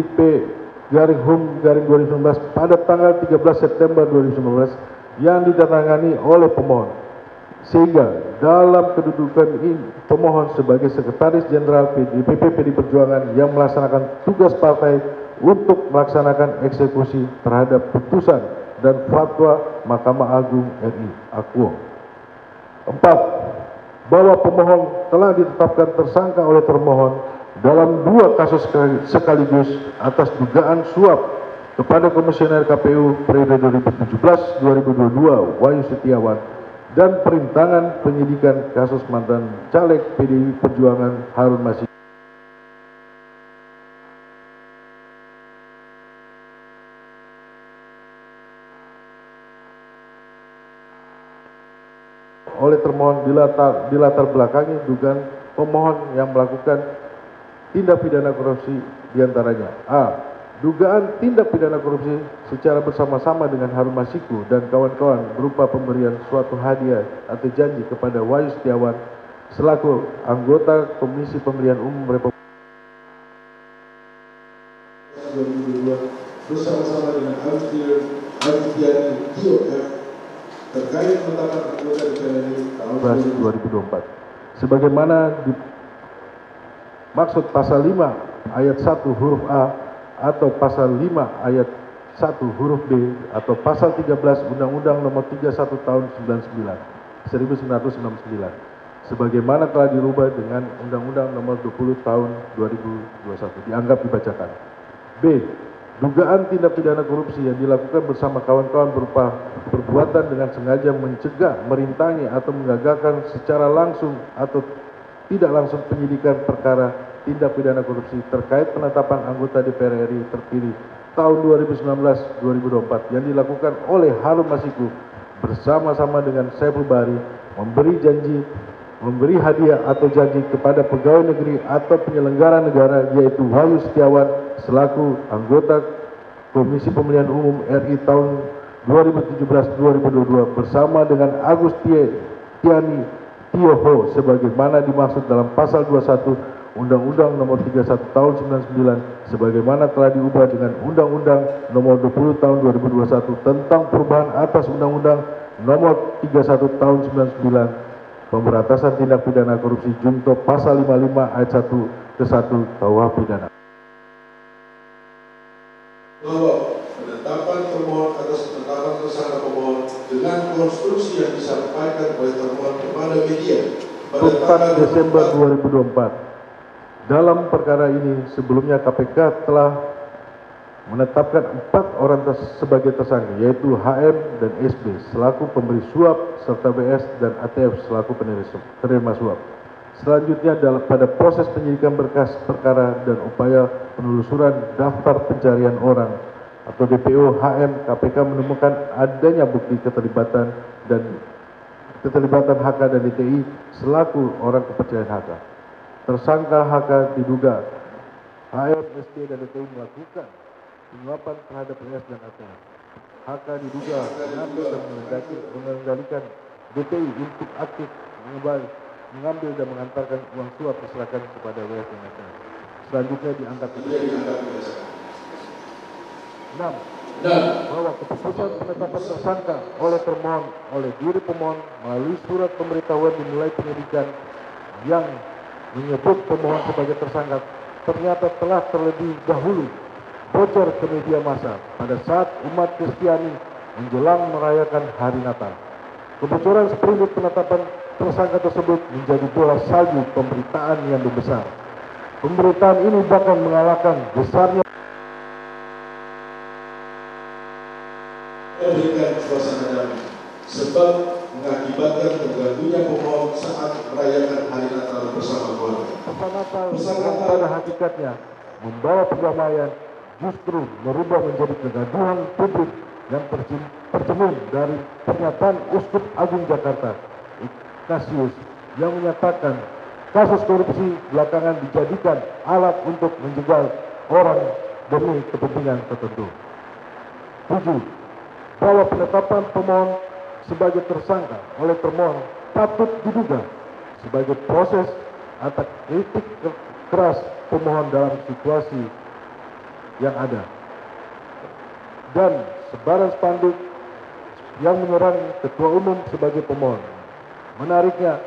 P/Hum/2019 pada tanggal 13 September 2019 yang ditandatangani oleh pemohon, sehingga dalam kedudukan ini pemohon sebagai Sekretaris Jenderal DPP PD Perjuangan yang melaksanakan tugas partai untuk melaksanakan eksekusi terhadap putusan dan fatwa Mahkamah Agung RI Akuo. 4. Bahwa pemohon telah ditetapkan tersangka oleh termohon dalam 2 kasus sekaligus atas dugaan suap kepada Komisioner KPU periode 2017-2022 Wahyu Setiawan dan perintangan penyidikan kasus mantan caleg PDI Perjuangan Harun Masiku oleh termohon dilatar belakangi dugaan pemohon yang melakukan tindak pidana korupsi diantaranya: A. Dugaan tindak pidana korupsi secara bersama-sama dengan Harun Masiku dan kawan-kawan berupa pemberian suatu hadiah atau janji kepada Wahyu Setiawan selaku anggota Komisi Pemilihan Umum Republik 2022 bersama-sama dengan Agustiani Tio terkait penetapan anggota DPR RI tahun 2024 sebagaimana dimaksud pasal 5 ayat 1 huruf A atau pasal 5 ayat 1 huruf B atau pasal 13 Undang-Undang Nomor 31 Tahun 1999 sebagaimana telah dirubah dengan Undang-Undang Nomor 20 Tahun 2021 dianggap dibacakan. B. Dugaan tindak pidana korupsi yang dilakukan bersama kawan-kawan berupa perbuatan dengan sengaja mencegah, merintangi atau menggagalkan secara langsung atau tidak langsung penyidikan perkara tindak pidana korupsi terkait penetapan anggota DPR RI terpilih tahun 2019-2024 yang dilakukan oleh Harun Masiku bersama-sama dengan Saiful Bahri memberi hadiah atau janji kepada pegawai negeri atau penyelenggara negara yaitu Wahyu Setiawan selaku anggota Komisi Pemilihan Umum RI tahun 2017-2022 bersama dengan Agustiani Tioho sebagaimana dimaksud dalam pasal 21 Undang-Undang Nomor 31 Tahun 99 sebagaimana telah diubah dengan Undang-Undang Nomor 20 Tahun 2021 tentang perubahan atas Undang-Undang Nomor 31 Tahun 99 Pemberantasan Tindak Pidana Korupsi Junto Pasal 55 Ayat 1 ke 1 KUH Pidana. Bahwa penetapan termohon atas penetapan tersangka pemohon dengan konstruksi yang disampaikan oleh termohon kepada media pada tanggal 4 Desember 2024. Dalam perkara ini sebelumnya KPK telah menetapkan 4 orang sebagai tersangka yaitu HM dan SB selaku pemberi suap serta BS dan ATF selaku penerima suap. Selanjutnya pada proses penyidikan berkas perkara dan upaya penelusuran daftar pencarian orang atau DPO HM, KPK menemukan adanya bukti keterlibatan HK dan DTI selaku orang kepercayaan HK. Tersangka HK diduga HM, SB dan DTI melakukan penyuapan terhadap PS dan ATF. HK diduga mengambil dan mengendalikan DTI untuk aktif mengambil dan mengantarkan uang suap diserahkan kepada WS dan ATF. Selanjutnya diangkat berdasarkan 6. Bahwa keputusan penetapan tersangka oleh termohon oleh diri pemohon melalui surat pemberitahuan dimulai penyidikan yang menyebut pemohon sebagai tersangka ternyata telah terlebih dahulu bocor ke media massa pada saat umat Kristiani menjelang merayakan hari Natal. Kebocoran seperindik penetapan tersangka tersebut menjadi bola salju pemberitaan yang membesar. Pemberitaan ini bahkan mengalahkan besarnya memberikan suasana damai sebab mengakibatkan terganggunya pemohon saat merayakan hari Natal bersama keluarga. Natal pada hakikatnya membawa perdamaian justru merubah menjadi kegaduhan publik yang tercermin dari pernyataan Uskup Agung Jakarta Ignatius yang menyatakan kasus korupsi belakangan dijadikan alat untuk menjegal orang demi kepentingan tertentu. 7. Bahwa penetapan pemohon sebagai tersangka oleh termohon patut diduga sebagai proses atas kritik keras pemohon dalam situasi yang ada. Dan sebaran spanduk yang menyerang Ketua Umum sebagai pemohon. Menariknya,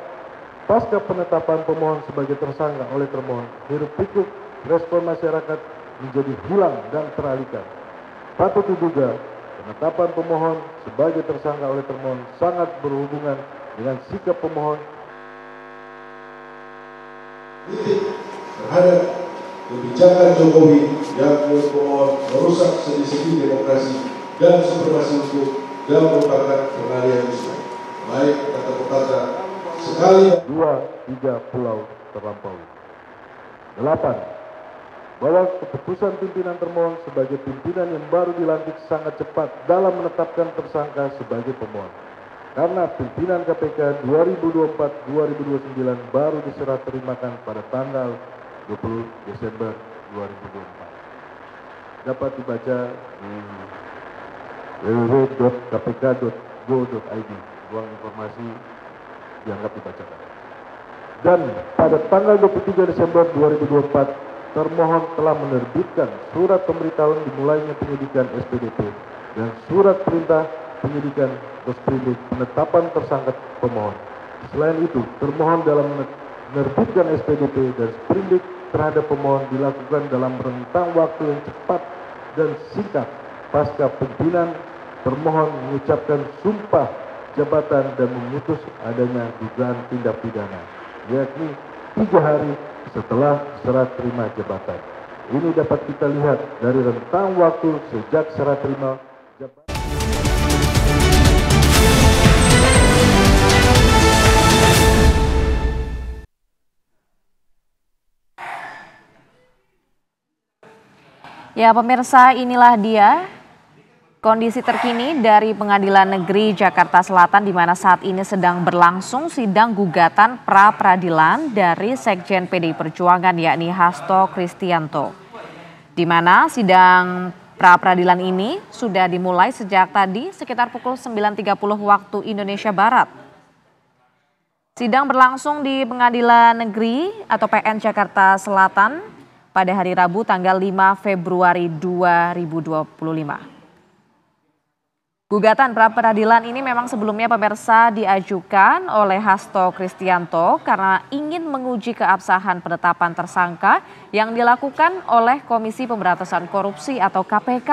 pasca penetapan pemohon sebagai tersangka oleh termohon, hiruk-pikuk respon masyarakat menjadi hilang dan teralihkan. Patut diduga, penetapan pemohon sebagai tersangka oleh termohon sangat berhubungan dengan sikap pemohon terhadap kebijakan Jokowi yang pemohon merusak segi-segi demokrasi dan supremasi hukum dan merupakan pengalihan isu. Baik kata-kata sekali 2-3 pulau terlampaui. 8. Bahwa keputusan pimpinan termohon sebagai pimpinan yang baru dilantik sangat cepat dalam menetapkan tersangka sebagai pemohon. Karena pimpinan KPK 2024-2029 baru diserah terimakan pada tanggal 20 Desember 2024. Dapat dibaca di www.kpk.go.id. Ruang informasi dianggap dibacakan. Dan pada tanggal 23 Desember 2024, termohon telah menerbitkan surat pemberitahuan dimulainya penyidikan SPDP dan surat perintah penyidikan sprindik penetapan tersangka pemohon. Selain itu, termohon dalam menerbitkan SPDP dan sprindik terhadap pemohon dilakukan dalam rentang waktu yang cepat dan singkat pasca pimpinan termohon mengucapkan sumpah jabatan dan memutus adanya dugaan tindak pidana, yakni 3 hari setelah serah terima jabatan. Ini dapat kita lihat dari rentang waktu sejak serah terima jabatan. Ya pemirsa, inilah dia kondisi terkini dari Pengadilan Negeri Jakarta Selatan di mana saat ini sedang berlangsung sidang gugatan pra-peradilan dari Sekjen PDI Perjuangan yakni Hasto Kristianto. Di mana sidang pra-peradilan ini sudah dimulai sejak tadi sekitar pukul 9.30 waktu Indonesia Barat. Sidang berlangsung di Pengadilan Negeri atau PN Jakarta Selatan pada hari Rabu tanggal 5 Februari 2025. Gugatan pra-peradilan ini memang sebelumnya pemirsa diajukan oleh Hasto Kristianto karena ingin menguji keabsahan penetapan tersangka yang dilakukan oleh Komisi Pemberantasan Korupsi atau KPK,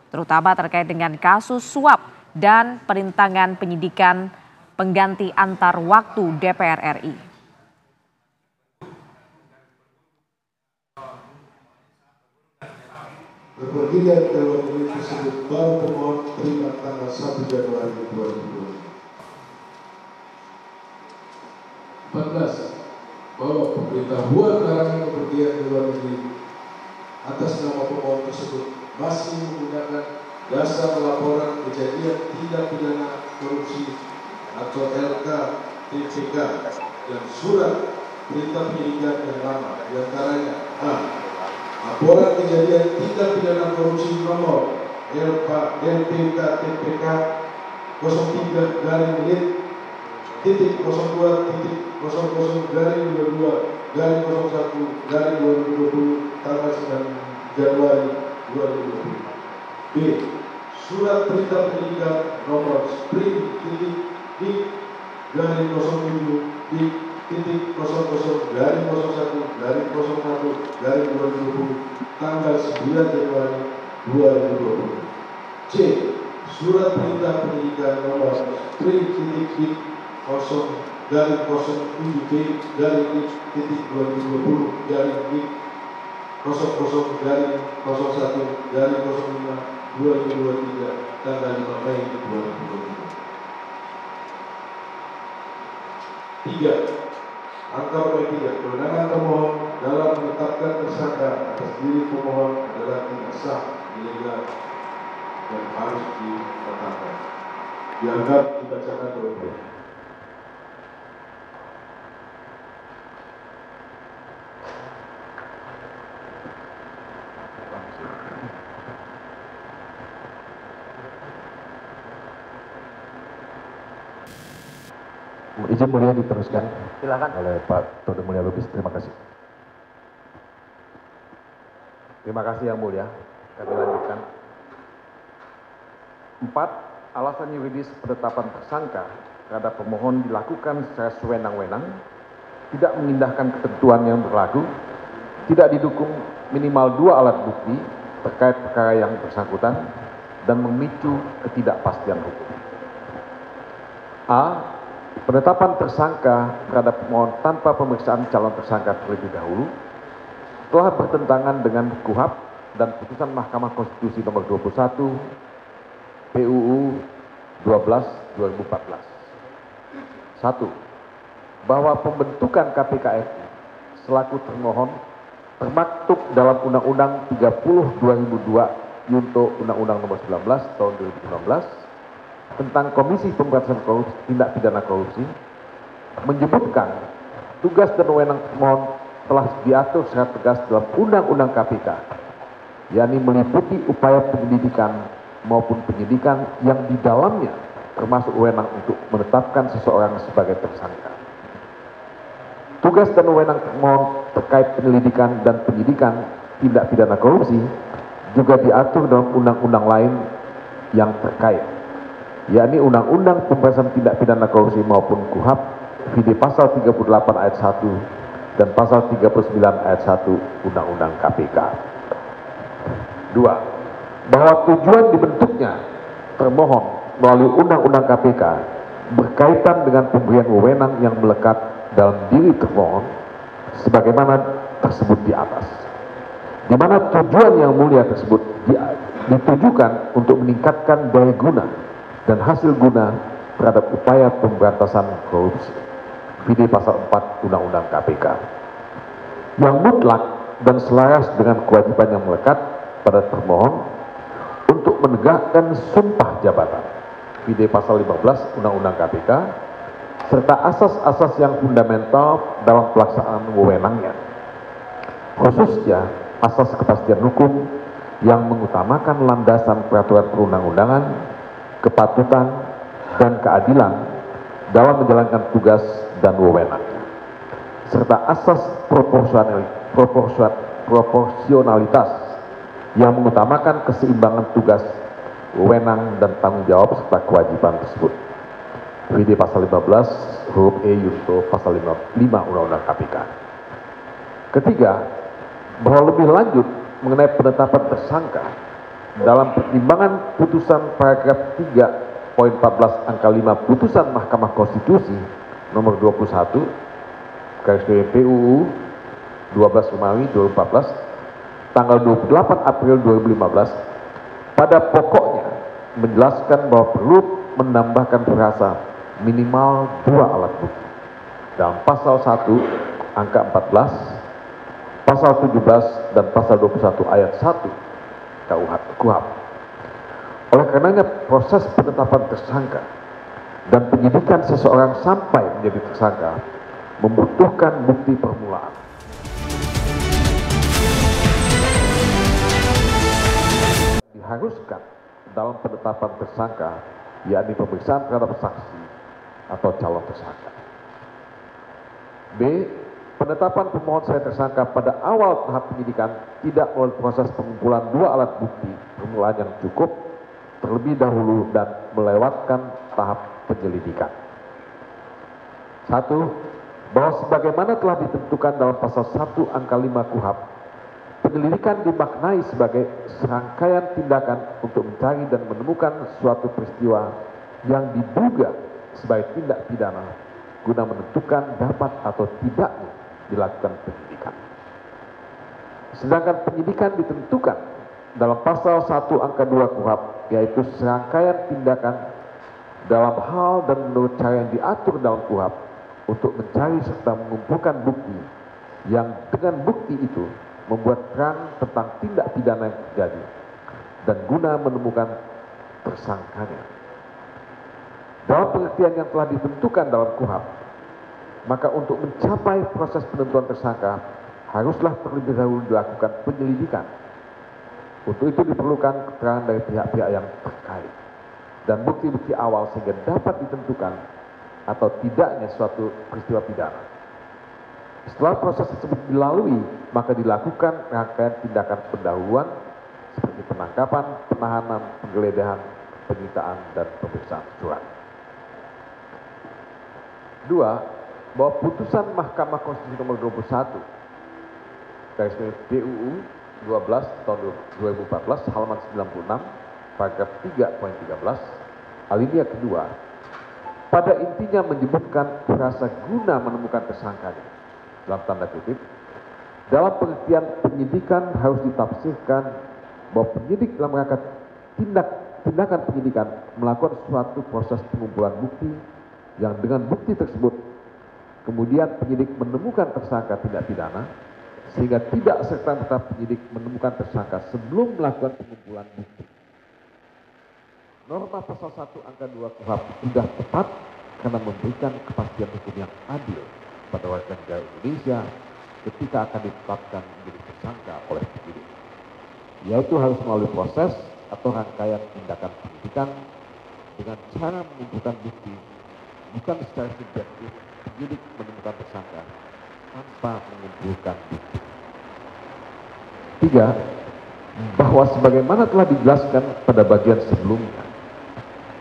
terutama terkait dengan kasus suap dan perintangan penyidikan pengganti antar waktu DPR RI. Kepergian Dewan Negeri tersebut baru pemohon terima tanggal 1 Januari 2020. 14. Bahwa pemberitahuan larangan kepergian Dewan Negeri atas nama pemohon tersebut masih menggunakan dasar laporan kejadian tindak pidana korupsi atau LKTPK dan surat perintah penyidikan yang lama, diantaranya A. Laporan kejadian tindak pidana korupsi nomor LPKTPK 03.TPK 03.00/22/2020 tanggal 9 Januari 2020. B. Surat perintah penyidikan nomor Spring.D.0001/01/2020 tanggal 9 Januari 2020. C. Surat perintah penyidikan nomor Spring.007B/01/2023 tanggal 5 Mei 2023. 3. Angka poin 3. Kewenangan termohon dalam menetapkan tersangka atas diri pemohon adalah tidak sah, ilegal, dan harus dibatalkan. Dianggap dibacakan oleh pemohon. Izin mulia diteruskan. Silakan. Oleh Pak Todo Mulya Lubis. Terima kasih. Terima kasih Yang Mulia. Kami lanjutkan. 4. Alasan yuridis penetapan tersangka terhadap pemohon dilakukan secara sewenang-wenang, tidak mengindahkan ketentuan yang berlaku, tidak didukung minimal 2 alat bukti terkait perkara yang bersangkutan, dan memicu ketidakpastian hukum. A. Penetapan tersangka terhadap pemohon tanpa pemeriksaan calon tersangka terlebih dahulu telah bertentangan dengan KUHP dan putusan Mahkamah Konstitusi nomor 21 PUU 12/2014. 1. Bahwa pembentukan KPK RI selaku termohon termaktub dalam Undang-Undang 30/2002 Yunto Undang-Undang Nomor 19 Tahun 2019 tentang Komisi Pemberantasan Korupsi, Tindak Pidana Korupsi, menyebutkan tugas dan wewenang termohon telah diatur secara tegas dalam Undang-Undang KPK, yakni meliputi upaya penyelidikan maupun penyidikan yang di dalamnya termasuk wewenang untuk menetapkan seseorang sebagai tersangka. Tugas dan wewenang termohon terkait penyelidikan dan penyidikan tindak pidana korupsi juga diatur dalam undang-undang lain yang terkait, yakni Undang-Undang Pemberantasan Tindak Pidana Korupsi maupun KUHP, VD Pasal 38 Ayat 1 dan Pasal 39 Ayat 1 Undang-Undang KPK. 2. Bahwa tujuan dibentuknya termohon melalui Undang-Undang KPK berkaitan dengan pemberian wewenang yang melekat dalam diri termohon sebagaimana tersebut di atas, di mana tujuan yang mulia tersebut ditujukan untuk meningkatkan daya guna dan hasil guna terhadap upaya pemberantasan korupsi, VD Pasal 4 Undang-Undang KPK, yang mutlak dan selaras dengan kewajiban yang melekat pada termohon untuk menegakkan sumpah jabatan, VD Pasal 15 Undang-Undang KPK, serta asas-asas yang fundamental dalam pelaksanaan wewenangnya, khususnya asas kepastian hukum yang mengutamakan landasan peraturan perundang-undangan, kepatutan, dan keadilan dalam menjalankan tugas dan wewenangnya, serta asas proporsionalitas yang mengutamakan keseimbangan tugas, wewenang, dan tanggung jawab serta kewajiban tersebut, VD Pasal 15 huruf E Yunto Pasal 5 Undang-Undang KPK. Ketiga, bahwa lebih lanjut mengenai penetapan tersangka dalam pertimbangan putusan paragraf 3.14 angka 5 putusan Mahkamah Konstitusi nomor 21 garis miring PUU 12 Romawi 2014 tanggal 28 April 2015 pada pokoknya menjelaskan bahwa perlu menambahkan frasa minimal 2 alat bukti dalam pasal 1 angka 14, pasal 17 dan pasal 21 ayat 1 KUHP. Oleh karenanya proses penetapan tersangka dan penyidikan seseorang sampai menjadi tersangka membutuhkan bukti permulaan. Diharuskan dalam penetapan tersangka, yakni pemeriksaan terhadap saksi atau calon tersangka. B. Penetapan pemohon sebagai tersangka pada awal tahap penyidikan tidak melalui proses pengumpulan 2 alat bukti permulaan yang cukup terlebih dahulu dan melewatkan tahap penyelidikan. 1. Bahwa sebagaimana telah ditentukan dalam pasal 1 angka 5 KUHP, penyelidikan dimaknai sebagai serangkaian tindakan untuk mencari dan menemukan suatu peristiwa yang diduga sebagai tindak pidana guna menentukan dapat atau tidaknya dilakukan penyidikan. Sedangkan penyidikan ditentukan dalam pasal 1 angka 2 KUHP, yaitu serangkaian tindakan dalam hal dan menurut cara yang diatur dalam KUHP untuk mencari serta mengumpulkan bukti yang dengan bukti itu membuat terang tentang tindak pidana yang terjadi dan guna menemukan tersangkanya. Dalam pengertian yang telah ditentukan dalam KUHP, maka untuk mencapai proses penentuan tersangka haruslah terlebih dahulu dilakukan penyelidikan. Untuk itu diperlukan keterangan dari pihak-pihak yang terkait dan bukti-bukti awal sehingga dapat ditentukan atau tidaknya suatu peristiwa pidana. Setelah proses tersebut dilalui, maka dilakukan rangkaian tindakan pendahuluan seperti penangkapan, penahanan, penggeledahan, penyitaan, dan pemeriksaan surat. 2. Bahwa putusan Mahkamah Konstitusi nomor 21 garis miring PUU 12 tahun 2014 halaman 96 paragraf 3.13 alinea kedua pada intinya menyebutkan rasa guna menemukan tersangkanya dalam tanda kutip dalam pengertian penyidikan harus ditafsirkan bahwa penyidik dalam rangka tindakan penyidikan melakukan suatu proses pengumpulan bukti yang dengan bukti tersebut kemudian penyidik menemukan tersangka tindak pidana sehingga tidak serta-merta penyidik menemukan tersangka sebelum melakukan pengumpulan bukti. Norma pasal 1 angka 2 KUHP sudah tepat karena memberikan kepastian hukum yang adil pada warga negara Indonesia ketika akan ditetapkan menjadi tersangka oleh penyidik, yaitu harus melalui proses atau rangkaian tindakan penyidikan dengan cara mengumpulkan bukti, bukan secara subjektif penyidik menemukan tersangka tanpa mengumpulkan bukti. 3. Bahwa sebagaimana telah dijelaskan pada bagian sebelumnya,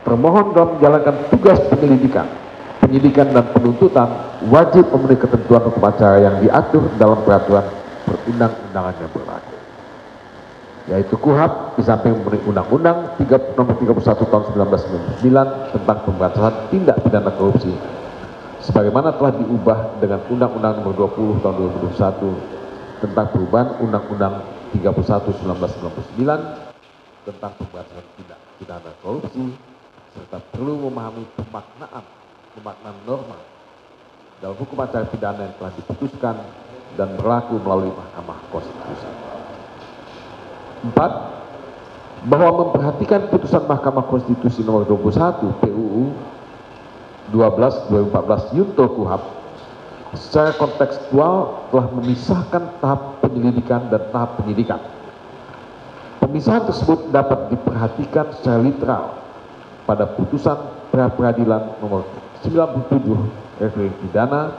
termohon dalam menjalankan tugas penyelidikan, penyidikan dan penuntutan wajib memenuhi ketentuan hukum acara yang diatur dalam peraturan perundang-undangan yang berlaku, yaitu KUHP di samping memenuhi Undang-Undang Nomor 31 Tahun 1999 tentang pemberantasan tindak pidana korupsi, sebagaimana telah diubah dengan Undang-Undang Nomor 20 Tahun 2021 tentang perubahan Undang-Undang 31 1999 tentang pemberantasan tindak pidana korupsi, serta perlu memahami pemaknaan norma dalam hukum acara pidana yang telah diputuskan dan berlaku melalui Mahkamah Konstitusi. 4. Bahwa memperhatikan putusan Mahkamah Konstitusi nomor 21 PUU 12/2014 Yunto KUHP secara kontekstual telah memisahkan tahap penyelidikan dan tahap penyidikan. Pemisahan tersebut dapat diperhatikan secara literal pada putusan pra-peradilan nomor 97 garing pidana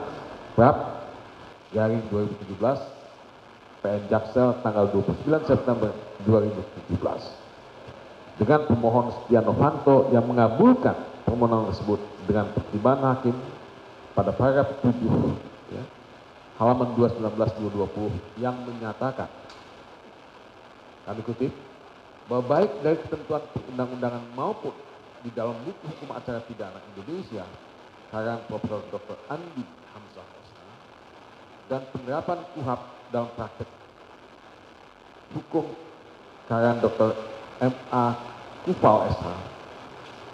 Prap garing 2017 PN Jaksel tanggal 29 September 2017 dengan pemohon Setia Novanto yang mengabulkan permohonan tersebut dengan pertimbangan hakim pada paragraf 7 ya, halaman 219-220 yang menyatakan, kami kutip, bahwa baik dari ketentuan perundang-undangan maupun di dalam buku hukum acara pidana Indonesia karangan Profesor Dr. Andi Hamzah SH dan penerapan KUHP dalam praktek hukum karangan Dr. M.A. Kufal SH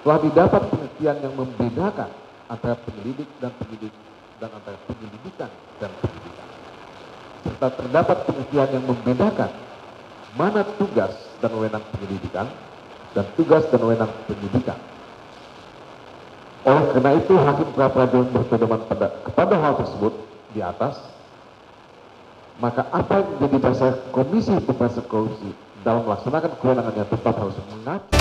telah didapat pengertian yang membedakan antara penyelidik dan penyidik dan antara penyelidikan dan penyidikan, serta terdapat pengertian yang membedakan mana tugas dan wewenang penyelidikan dan tugas dan wewenang penyidikan. Oleh karena itu hakim pra-peradilan berpedoman kepada hal tersebut di atas, maka apa yang menjadi dasar Komisi Pemberantasan Korupsi dalam melaksanakan kewenangannya tetap harus mengacu